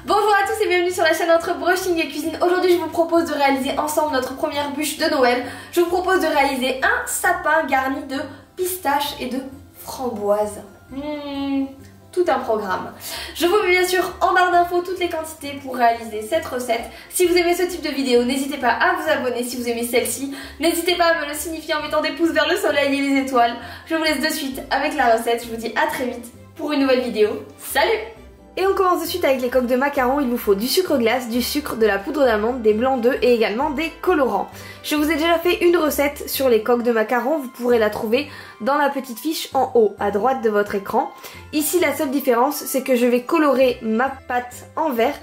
Bonjour à tous et bienvenue sur la chaîne Entre Brushing et Cuisine. Aujourd'hui je vous propose de réaliser ensemble notre première bûche de Noël. Je vous propose de réaliser un sapin garni de pistaches et de framboises. Tout un programme. Je vous mets bien sûr en barre d'infos toutes les quantités pour réaliser cette recette. Si vous aimez ce type de vidéo, n'hésitez pas à vous abonner. Si vous aimez celle-ci, n'hésitez pas à me le signifier en mettant des pouces vers le soleil et les étoiles. Je vous laisse de suite avec la recette. Je vous dis à très vite pour une nouvelle vidéo. Salut! Et on commence de suite avec les coques de macarons. Il vous faut du sucre glace, du sucre, de la poudre d'amande, des blancs d'œufs et également des colorants. Je vous ai déjà fait une recette sur les coques de macarons, vous pourrez la trouver dans la petite fiche en haut à droite de votre écran. Ici la seule différence c'est que je vais colorer ma pâte en vert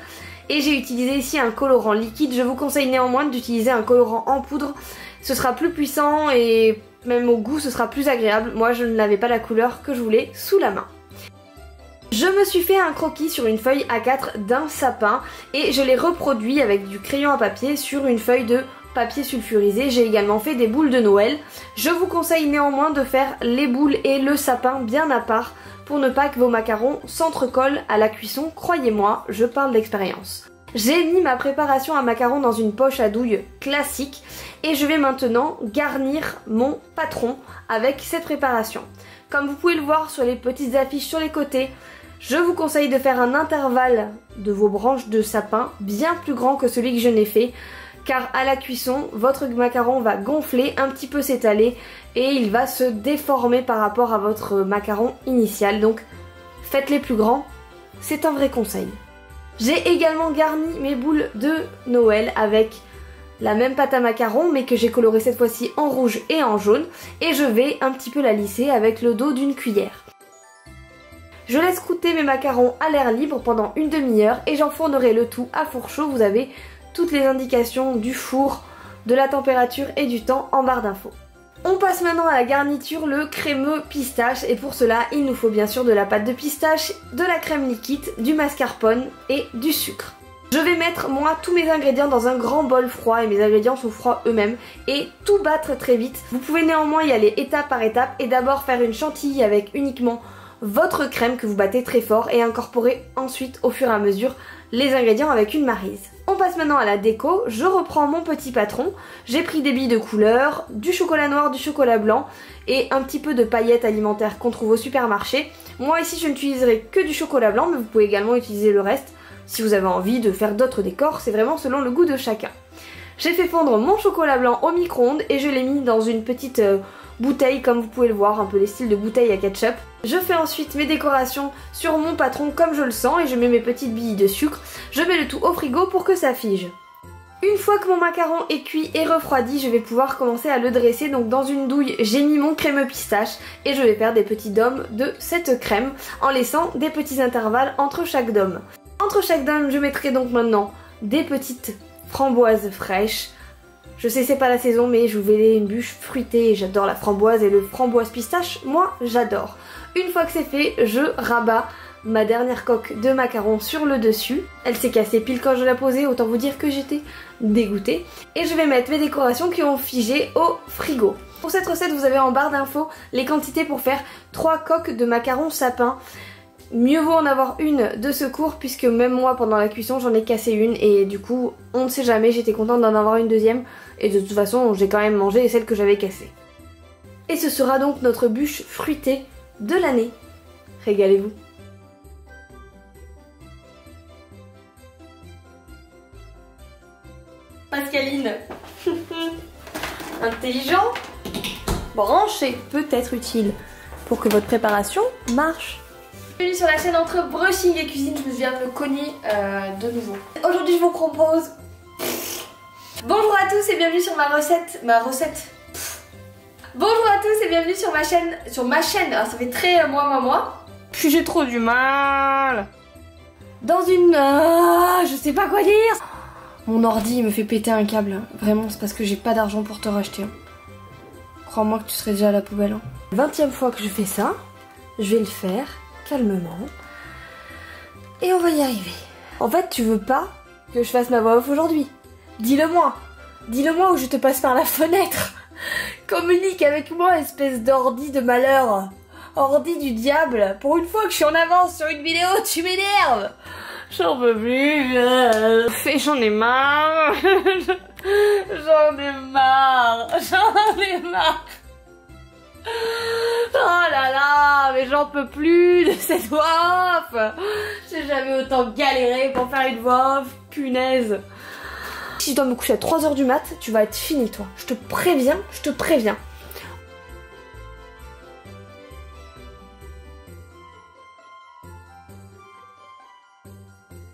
et j'ai utilisé ici un colorant liquide. Je vous conseille néanmoins d'utiliser un colorant en poudre, ce sera plus puissant et même au goût ce sera plus agréable. Moi je n'avais pas la couleur que je voulais sous la main. Je me suis fait un croquis sur une feuille A4 d'un sapin et je l'ai reproduit avec du crayon à papier sur une feuille de papier sulfurisé. J'ai également fait des boules de Noël. Je vous conseille néanmoins de faire les boules et le sapin bien à part pour ne pas que vos macarons s'entrecollent à la cuisson. Croyez-moi, je parle d'expérience. J'ai mis ma préparation à macarons dans une poche à douille classique et je vais maintenant garnir mon patron avec cette préparation. Comme vous pouvez le voir sur les petites affiches sur les côtés, je vous conseille de faire un intervalle de vos branches de sapin bien plus grand que celui que je n'ai fait, car à la cuisson, votre macaron va gonfler, un petit peu s'étaler et il va se déformer par rapport à votre macaron initial. Donc faites-les plus grands, c'est un vrai conseil. J'ai également garni mes boules de Noël avec la même pâte à macarons mais que j'ai colorée cette fois-ci en rouge et en jaune et je vais un petit peu la lisser avec le dos d'une cuillère. Je laisse croûter mes macarons à l'air libre pendant une demi-heure et j'enfournerai le tout à four chaud. Vous avez toutes les indications du four, de la température et du temps en barre d'infos. On passe maintenant à la garniture, le crémeux pistache, et pour cela il nous faut bien sûr de la pâte de pistache, de la crème liquide, du mascarpone et du sucre. Je vais mettre moi tous mes ingrédients dans un grand bol froid et mes ingrédients sont froids eux-mêmes et tout battre très vite. Vous pouvez néanmoins y aller étape par étape et d'abord faire une chantilly avec uniquement votre crème que vous battez très fort et incorporer ensuite au fur et à mesure les ingrédients avec une maryse. On passe maintenant à la déco. Je reprends mon petit patron, j'ai pris des billes de couleur, du chocolat noir, du chocolat blanc et un petit peu de paillettes alimentaires qu'on trouve au supermarché. Moi ici je n'utiliserai que du chocolat blanc mais vous pouvez également utiliser le reste si vous avez envie de faire d'autres décors, c'est vraiment selon le goût de chacun. J'ai fait fondre mon chocolat blanc au micro-ondes et je l'ai mis dans une petite bouteille comme vous pouvez le voir, un peu les styles de bouteille à ketchup. Je fais ensuite mes décorations sur mon patron comme je le sens et je mets mes petites billes de sucre. Je mets le tout au frigo pour que ça fige. Une fois que mon macaron est cuit et refroidi, je vais pouvoir commencer à le dresser. Donc dans une douille, j'ai mis mon crémeux pistache et je vais faire des petits dômes de cette crème en laissant des petits intervalles entre chaque dôme. Entre chaque dôme, je mettrai donc maintenant des petites framboises fraîches. Je sais c'est pas la saison mais je voulais une bûche fruitée et j'adore la framboise et le framboise pistache, moi j'adore. Une fois que c'est fait, je rabats ma dernière coque de macarons sur le dessus. Elle s'est cassée pile quand je l'ai posée, autant vous dire que j'étais dégoûtée. Et je vais mettre mes décorations qui ont figé au frigo. Pour cette recette vous avez en barre d'infos les quantités pour faire 3 coques de macarons sapin. Mieux vaut en avoir une de secours puisque même moi pendant la cuisson j'en ai cassé une et du coup on ne sait jamais, j'étais contente d'en avoir une deuxième et de toute façon j'ai quand même mangé celle que j'avais cassée. Et ce sera donc notre bûche fruitée de l'année. Régalez-vous. Pascaline intelligent, branché, peut être utile pour que votre préparation marche. Bienvenue sur la chaîne Entre Brushing et Cuisine, je viens de me cogner de nouveau. Aujourd'hui je vous propose... Bonjour à tous et bienvenue sur ma recette. Bonjour à tous et bienvenue sur ma chaîne. Alors ça fait très moi. Puis j'ai trop du mal. Dans une... je sais pas quoi dire. Mon ordi me fait péter un câble. Vraiment c'est parce que j'ai pas d'argent pour te racheter. Crois-moi que tu serais déjà à la poubelle. 20e fois que je fais ça, je vais le faire calmement et on va y arriver. En fait tu veux pas que je fasse ma voix off aujourd'hui? Dis-le moi ou je te passe par la fenêtre. Communique avec moi espèce d'ordi de malheur, ordi du diable. Pour une fois que je suis en avance sur une vidéo tu m'énerves. J'en peux plus. Et j'en ai marre. J'en ai marre. J'en ai marre. Oh là là, mais j'en peux plus de cette voix off. J'ai jamais autant galéré pour faire une voix off, punaise. Si je dois me coucher à 3 h du mat, tu vas être fini toi. Je te préviens, je te préviens.